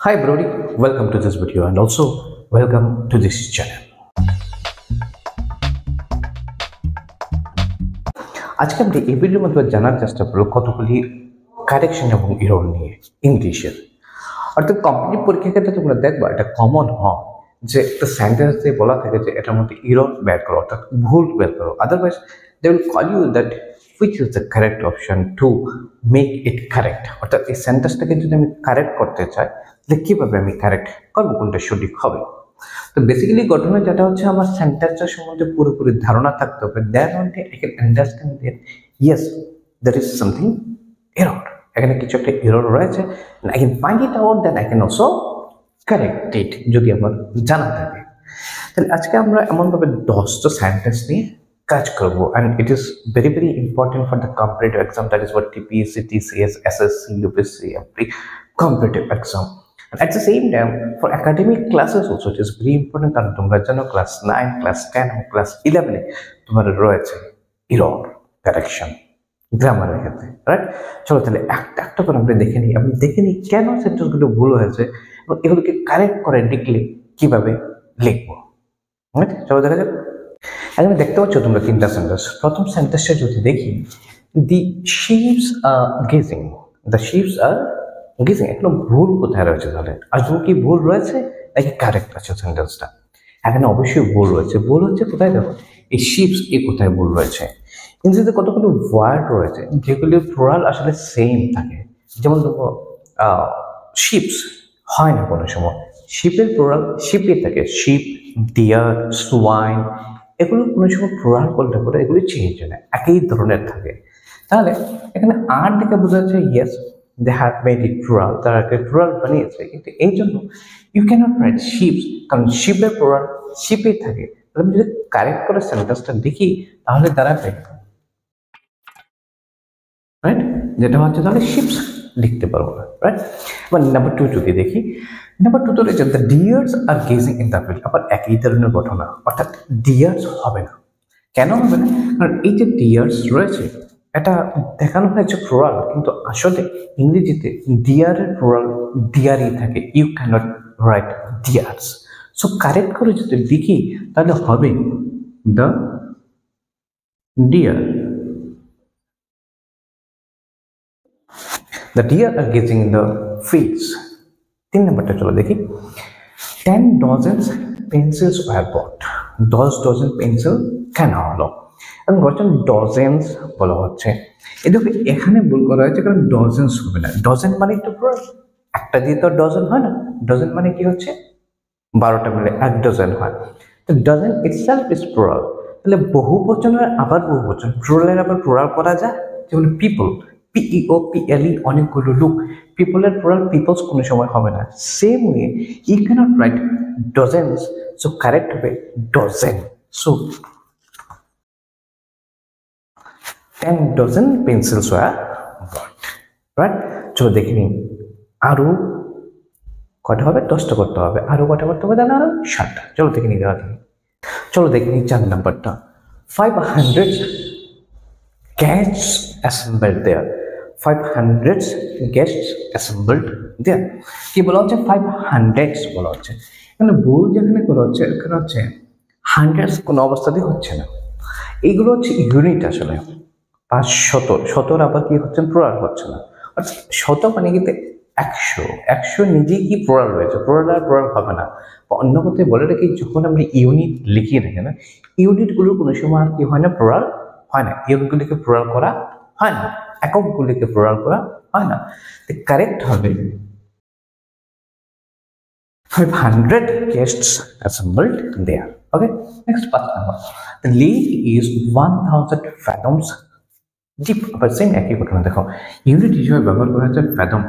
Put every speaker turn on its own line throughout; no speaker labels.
Hi Brody, welcome to this video and also welcome to this channel. আজকে আমরা এই ভিডিওর মধ্যে জানার চেষ্টা করব কতগুলি কারেকশন এবং এরর নিয়ে ইংলিশের। অর্থাৎ কম্পিটিটিভ পরীক্ষার ক্ষেত্রে তোমরা দেখবা এটা কমন হয় যে একটা সেন্টেন্স দিয়ে বলা থাকে যে এটার মধ্যে এরর বের করো অর্থাৎ ভুল বের করো, otherwise they will call you that which is the correct option to make it correct। অর্থাৎ এই সেন্টেন্সটাকে যদি আমি কারেক্ট করতে চাই তাহলে কিভাবে আমি কারেক্ট করবো, কোনটা সঠিক হবে। তো বেসিক্যালি ঘটনা যেটা হচ্ছে আমার সেন্টেন্সের সম্বন্ধে পুরোপুরি ধারণা থাকতে হবে, then only I can understand that yes there is something error, এখানে কিছু একটা এরর রয়েছে, I can find it out, then I can also correct it যদি আমার জানা থাকে। তাহলে আজকে আমরা এমনভাবে 10টা সেন্টেন্স নিয়ে কাজ করব, and it is very very important for the competitive exam, that is what TPSC, TCS, SSC, UPSC, every competitive exam. And at the same time for academic classes also it is very important, কারণ তোমরা জানো class 9, class 10 এবং class 11 এ তোমার রয়েছে error correction গ্রামারের ক্ষেত্রে, right? চলো তাহলে একটা একটা করে আমরা দেখে নিই এবং দেখে নিই কেন সেন্টেন্সগুলো ভুল হয়েছে এবং এগুলোকে কারেক্ট করে লিখলে কিভাবে লিখবো, রাইট? চলো দেখা যাক। এখানে দেখতে পাচ্ছ তোমরা তিনটা সেন্টেন্স। প্রথম সেন্টেন্সটা যদি দেখি, the ships are gazing, the ships are gazing, এখানে ভুল কোথায় রয়েছে তাহলে? আজও কি ভুল রয়েছে নাকি কারেক্ট আছে সেন্টেন্সটা? এখানে অবশ্যই ভুল রয়েছে। ভুল হচ্ছে কোথায় দেখো, এই শিপস এ কোথায় ভুল রয়েছে? ইংরেজিতে কতগুলো ওয়ার্ড রয়েছে যেগুলি প্লুরাল আসলে সেম থাকে, যেমন দেখো শিপস হয় না কোনো সময়, শিপের প্লুরাল শিপই থাকে, শিপ, ডিয়ার, সোয়াইন, এগুলো কোনো সময় প্লুরাল করলে পরে এগুলো চেঞ্জ হয় না, একই ধরনের থাকে। তাহলে এখানে আর দিকে বোঝা যাচ্ছে yes they have made it plural, তারা প্লুরাল বানিয়েছে, কিন্তু এই জন্য ইউ ক্যানট রাইট শিপস, কারণ শিপের প্লুরাল শিপেই থাকে। তাহলে আমি যদি কারেক্ট করে সেন্টেন্সটা দেখি তাহলে দাঁড়াবে রাইট, যেটা হচ্ছে তাহলে শিপস লিখতে পারবো না, রাইট? এবার নাম্বার 2 যদি দেখি, নাম্বার 2 তো রয়েছে the deers are gazing in the field, আবার একই ধরনের ঘটনা, অর্থাৎ ডিয়ার্স হবে না। কেন হবে না? কারণ এই যে ডিয়ার্স রয়েছে এটা দেখানো হয়েছে প্লুরাল, কিন্তু আসলে ইংরেজিতে ডিয়ারের প্লুরাল ডিয়ারই থাকে, you can't write deers. So correct করে যদি লিখি তাহলে হবে the deer, the deer are gazing in the fields। 3 নম্বরটা চলো দেখি, 10 dozens pencils were bought, 10 dozen pencil কেনা হলো। এবং বলছেন ডজেন্স বলা হচ্ছে, এই দেখো এখানে ভুল করা হয়েছে, কারণ ডজেন্স হবে না। ডজন মানে একটু প্লুরাল, একটা দিয়ে তো ডজন হয় না, ডজন মানে কি হচ্ছে 12টা মিলে 1 ডজন হয়। তো ডজন ইটসেলফ ইজ প্লুরাল, তাহলে বহু বচনের আবার বহু বচন, প্লুরালের আবার প্লুরাল করা যায়, যেমন পিপল, PEOPLE অনেকগুলো লোক, পিপলের প্লুরাল পিপলস কোনো সময় হবে না। Same way you can't write dozens, so correct হবে dozen. So 10 dozen pencils were bought, right? চলো দেখে নিই আরো কটা হবে, 10টা করতে হবে, আরো কটা করতে হবে, তাহলে আরো 7টা। চলো দেখে নিই দাঁড়া, চলো দেখে নিই 4 নাম্বারটা, 500 guests assembled there, 500 guests assembled there। কি বলা হচ্ছে? 500 বলা হচ্ছে। এখানে ভুল যেখানে করা হচ্ছে এখানে হচ্ছে হান্ড্রেডস কোনো অবস্থাতেই হচ্ছে না, এইগুলো হচ্ছে ইউনিট আসলে। 500 শতর আবার কি হচ্ছে প্লুরাল হচ্ছে না, অর্থাৎ শত মানে কিন্তু 100 নিজেই কি প্লুরাল রয়েছে, প্লুরাল আর প্লুরাল হবে না। অন্য কথায় বলে রাখি, যখন আমরা ইউনিট লিখিয়ে রাখি না, ইউনিটগুলো কোনো সময় আর কি হয় না, প্লুরাল হয় না, ইউনিটগুলিকে প্লুরাল করা হয় না, এককগুলিকে প্লুরাল করা হয় না। কারেক্ট হবে 500 guests assembled there। Okay, next 5 number, the lake is 1000 fathoms deep। আবার সেম একই ঘটনা, দেখো ইউনিট হিসেবে ব্যবহার করা হচ্ছে ফ্যাথম,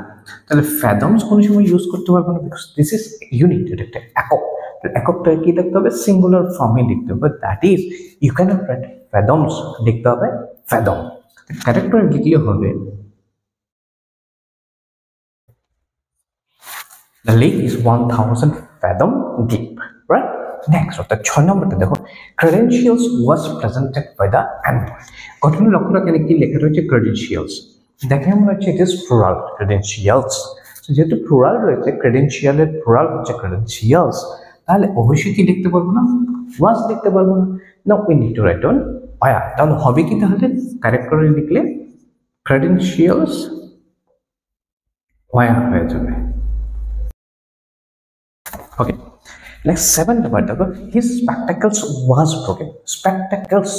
তাহলে ফ্যাথমস কোনো সময় ইউজ করতে পারবো না, বিকজ দিস ইজ ইউনিট, এটা একটা একক। এককটা কি লিখতে হবে? সিঙ্গুলার ফর্মে লিখতে হবে, that is you can't write fathoms, লিখতে হবে ফ্যাথম। কারেক্ট করে লিখলে হবে the lake is 1000 fathom deep, right? Next অর্থাৎ 6 নম্বরটা দেখো, credentials was presented by the envoy। ঘটনা লক্ষ্য রাখেন কি লেখা রয়েছে credentials, দেখে মনে হচ্ছে it is plural credentials, তো যেহেতু প্লুরাল রয়েছে, ক্রেডেনশিয়ালের প্লুরাল হচ্ছে ক্রেডেনশিয়ালস, তাহলে অবশ্যই কি লিখতে পারবো না, ওয়াজ লিখতে পারবো না। Now we need to write on war, তাহলে হবে কি, তাহলে কারেক্ট করে লিখলে ক্রেডেনশিয়ালস ওয়ার হয়ে যাবে। ওকে, নেক্সট 7 নাম্বার দেখো, হিজ স্পেকটাকলস ওয়াজ ব্রোকেন। স্পেকটাকলস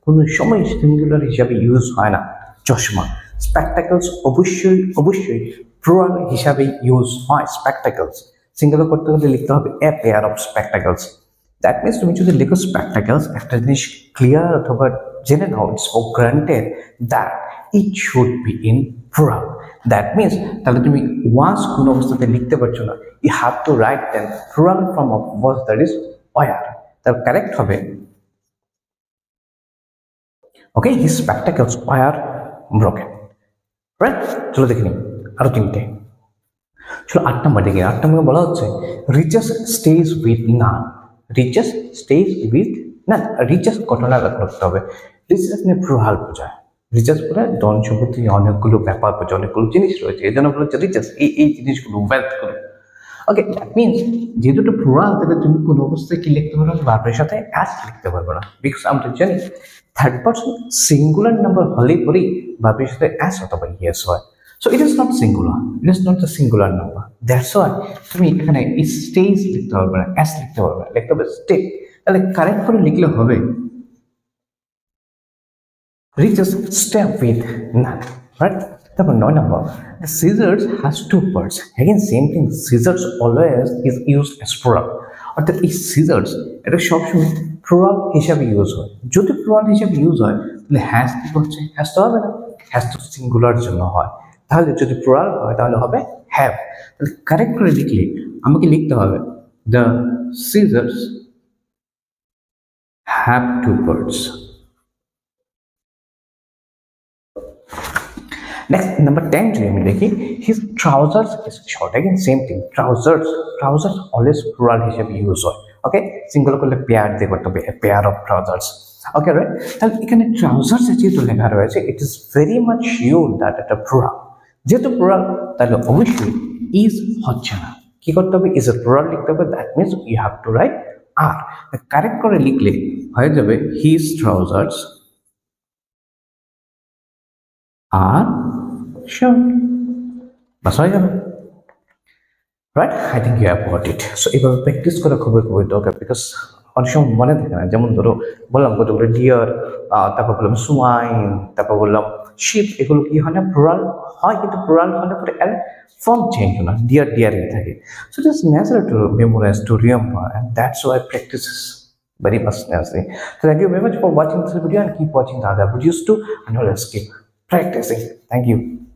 কোনো সময় সিঙ্গুলার হিসাবে ইউজ হয় না, চশমা। স্পেকটাকলস অবশ্যই অবশ্যই প্লুরাল হিসাবে ইউজ হয়। স্পেকটাকলস সিঙ্গুলার করতে হলে লিখতে হবে a pair of spectacles. That means তুমি যদি লিখো স্পেকটাকলস, একটা জিনিস ক্লিয়ার অথবা জেনে নাও, it's for granted that it should be in plural. That means তাহলে তুমি ওয়াজ কোনো অবস্থাতে লিখতে পারছো না, you have to write then plural form of was, that is were. তার কারেক্ট হবে okay, his spectacles were broken. Right, চলো দেখে নিই আরো 3টে। চলো 8 নম্বর দেখি। 8 নম্বরে বলা হচ্ছে riches stage with none. Riches stage with none, riches ঘটনা করতে হবে। রিচাস নিয়ে প্লুরাল বোঝায়, রিচাস বলে ধন সম্পত্তি অনেকগুলো ব্যাপার বোঝায়, অনেকগুলো জিনিস রয়েছে, এই জন্য বলা হচ্ছে রিচাস এই জিনিসগুলো ওয়েলথগুলো। ওকে, দ্যাট মিনস যেহেতু এটা প্লুরাল, তাহলে তুমি কোনো অবস্থায় কি লিখতে পারো, ভার্বের সাথে অ্যাস লিখতে পারবে না, বিকজ আমরা জানি থার্ড পারসন সিঙ্গুলার নাম্বার হলেই পরেই ভার্বের সাথে অ্যাস অথবা ইয়েস হয়। So it is not singular. It is not the singular number. That's why তুমি এখানে stays লিখতে পারবে না, s লিখতে পারবে না, লিখতে হবে stay। তাহলে কারেক্ট করে লিখলে হবে reaches step with none, right? তারপর 9 number, the scissors has 2 parts. Again same thing, scissors always is used as plural. অর্থাৎ এই scissors এটা সবসময় plural হিসাবে ইউজ হয়। যদি plural হিসাবে ইউজ হয় তাহলে has কি হচ্ছে, has তো হবে না, has তো সিঙ্গুলার জন্য হয়। তাহলে যদি প্লুরাল হয় তাহলে হবে হ্যাভ। তাহলে কারেক্ট করে লিখলে আমাকে লিখতে হবে the scissors have 2 parts। Next number 10 যদি আমি দেখি, his trousers is short. Again same thing, trousers always plural হিসেবে ইউজ হয়। ওকে, সিঙ্গুলার করলে পেয়ার দিয়ে করতে হবে, pair of trousers. Okay right, তাহলে এখানে ট্রাউজার্স যেহেতু লেখা রয়েছে, it is very much sure that এটা প্লুরাল। যেহেতু প্লুরাল তাহলে অবশ্যই ইজ হচ্ছে না, কি করতে হবে, ইজ এ প্লুরাল লিখতে হবে। That means you have to write are. Correct করে লিখলে হয়ে যাবে হিজ ট্রাউজার্স আর short, বাস হয়ে যাবে। Right, I think you have got it. So এইভাবে প্র্যাকটিস করা খুবই খুবই দরকার, বিকজ অনেক সময় মনে থাকে না। যেমন ধরো বললাম কতগুলো ডিয়ার, তারপর বললাম সুয়াইন, তারপর বললাম শিপ, এগুলো কি হয় না, প্লুরাল হয়, কিন্তু প্লুরাল হলে পরে এর ফর্ম চেঞ্জ হয় না, ডিয়ারই থাকে। So it is natural to memorise, to remember, and that's why practice is very much necessary. So thank you very much for watching this video, and keep watching the other videos too, and always keep practicing. Thank you.